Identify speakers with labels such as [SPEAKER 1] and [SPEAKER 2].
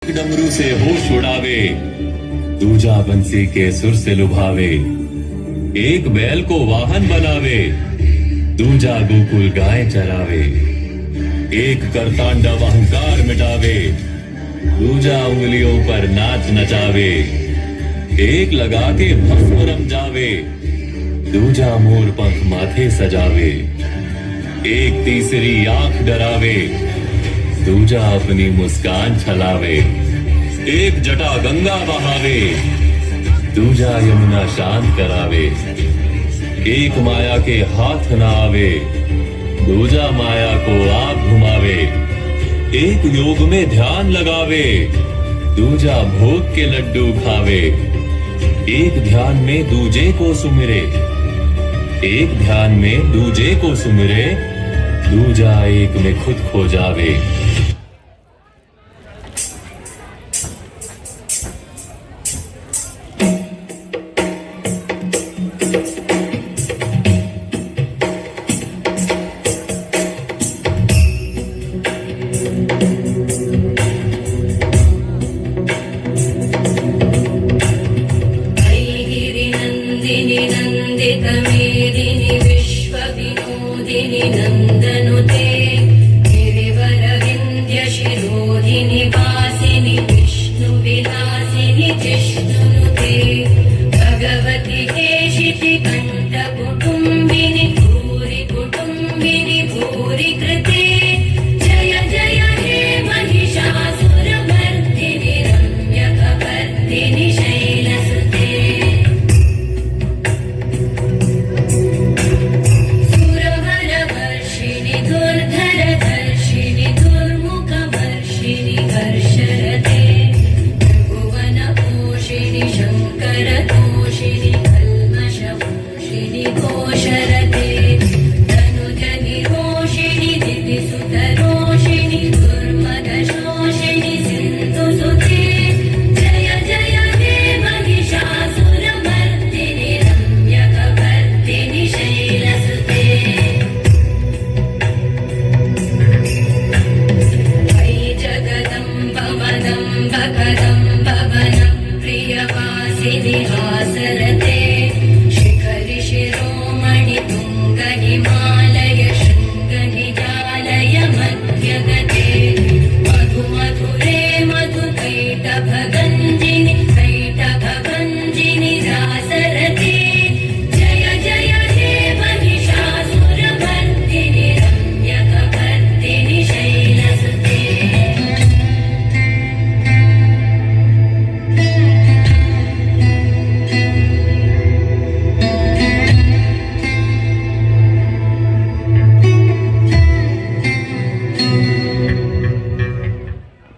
[SPEAKER 1] एक डमरू से होश उड़ावे, दूजा बंसी के सुर से लुभावे। एक बैल को वाहन बनावे, दूजा गोकुल गाय चरावे। एक करतांडव अहंकार मिटावे, दूजा उंगलियों पर नाच नचावे। एक लगा के भस्म रमजावे, दूजा मोर पंख माथे सजावे। एक तीसरी आंख डरावे, दूजा अपनी मुस्कान छलावे। एक जटा गंगा बहावे, दूजा यमुना शांत करावे। एक माया के हाथ न आवे, दूजा माया को आप घुमावे। एक योग में ध्यान लगावे, दूजा भोग के लड्डू खावे। एक ध्यान में दूजे को सुमिरे, एक ध्यान में दूजे को सुमिरे। दूजा एक में खुद खो जावे।